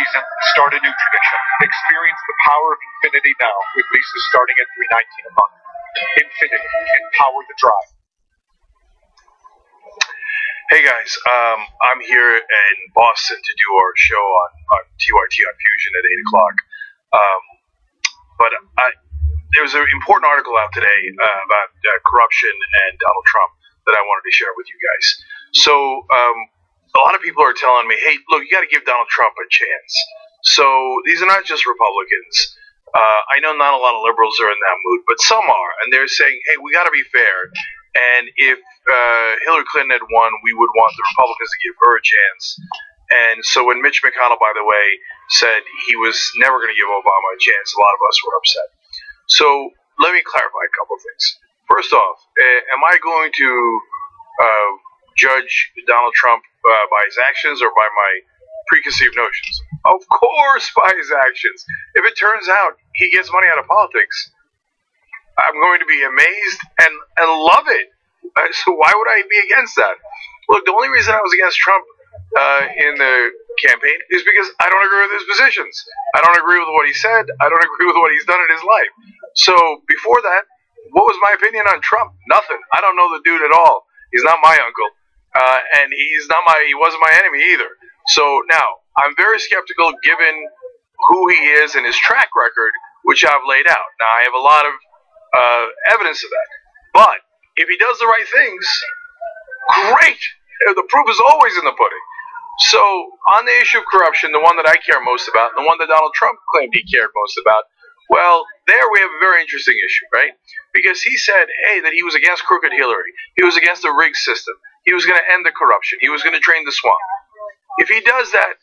season, start a new tradition. Experience the power of Infinity now with leases starting at $319 a month. Infinity, empower the drive. Hey guys, I'm here in Boston to do our show on TYT on Fusion at 8 o'clock. But there was an important article out today about corruption and Donald Trump that I wanted to share with you guys. So a lot of people are telling me, hey, look, you got to give Donald Trump a chance. So these are not just Republicans. I know not a lot of liberals are in that mood, but some are. And they're saying, hey, we got to be fair. And if Hillary Clinton had won, we would want the Republicans to give her a chance. And so when Mitch McConnell, by the way, said he was never going to give Obama a chance, a lot of us were upset. So let me clarify a couple of things. First off, am I going to judge Donald Trump by his actions or by my preconceived notions? Of course by his actions. If it turns out he gets money out of politics, I'm going to be amazed and love it. So why would I be against that? Look, the only reason I was against Trump in the campaign is because I don't agree with his positions. I don't agree with what he said. I don't agree with what he's done in his life. So before that, what was my opinion on Trump? Nothing. I don't know the dude at all. He's not my uncle, and he wasn't my enemy either. So now I'm very skeptical given who he is and his track record, which I've laid out. Now I have a lot of evidence of that. But if he does the right things, great. The proof is always in the pudding. So on the issue of corruption, the one that I care most about, and the one that Donald Trump claimed he cared most about, well, there we have a very interesting issue, right? Because he said, hey, that he was against crooked Hillary. He was against the rigged system. He was going to end the corruption. He was going to drain the swamp. If he does that,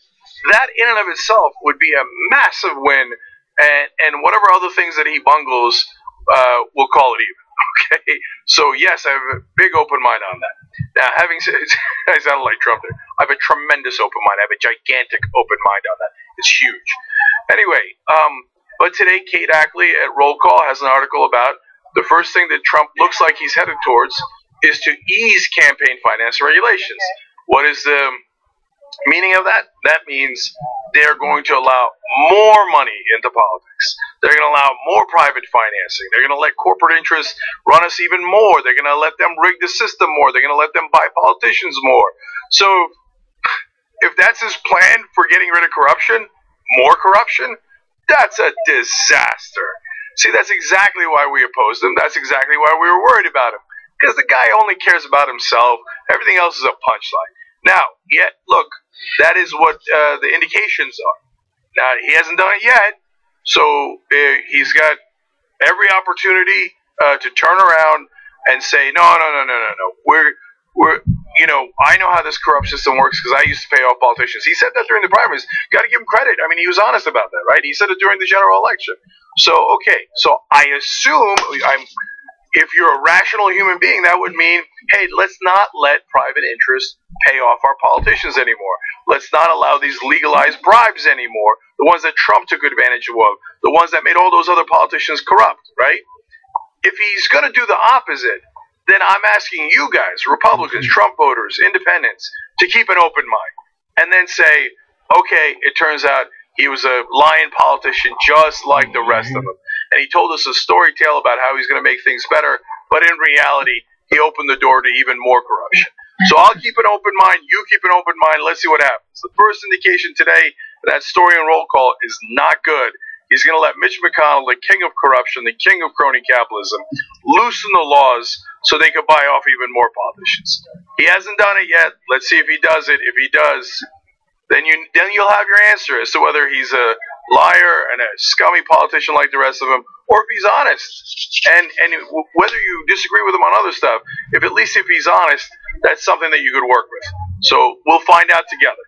that in and of itself would be a massive win, and whatever other things that he bungles, we'll call it even. Okay, so yes, I have a big open mind on that. Now, having said, I sound like Trump there. I have a tremendous open mind. I have a gigantic open mind on that. It's huge. Anyway, but today, Kate Ackley at Roll Call has an article about the first thing that Trump looks like he's headed towards is to ease campaign finance regulations. What is the meaning of that? That means they're going to allow more money into politics. They're going to allow more private financing. They're going to let corporate interests run us even more. They're going to let them rig the system more. They're going to let them buy politicians more. So if that's his plan for getting rid of corruption, more corruption, that's a disaster. See, that's exactly why we opposed him. That's exactly why we were worried about him. Because the guy only cares about himself. Everything else is a punchline. Now, yet, look, that is what the indications are. Now, he hasn't done it yet, so he's got every opportunity to turn around and say, no. We're I know how this corrupt system works because I used to pay off politicians. He said that during the primaries. Got to give him credit. I mean, he was honest about that, right? He said it during the general election. So, okay, so I assume if you're a rational human being, that would mean, hey, let's not let private interests pay off our politicians anymore. Let's not allow these legalized bribes anymore, the ones that Trump took advantage of, the ones that made all those other politicians corrupt, right? If he's going to do the opposite, then I'm asking you guys, Republicans, Trump voters, independents, to keep an open mind and then say, okay, it turns out he was a lying politician just like the rest of them. And he told us a story tale about how he's going to make things better, but in reality, he opened the door to even more corruption. So I'll keep an open mind. You keep an open mind. Let's see what happens. The first indication today, that story and roll call is not good. He's going to let Mitch McConnell, the king of corruption, the king of crony capitalism, loosen the laws so they could buy off even more politicians. He hasn't done it yet. Let's see if he does it. If he does, then you'll have your answer as to whether he's a liar and a scummy politician like the rest of them, or if he's honest. And whether you disagree with him on other stuff, at least if he's honest, that's something that you could work with. So we'll find out together.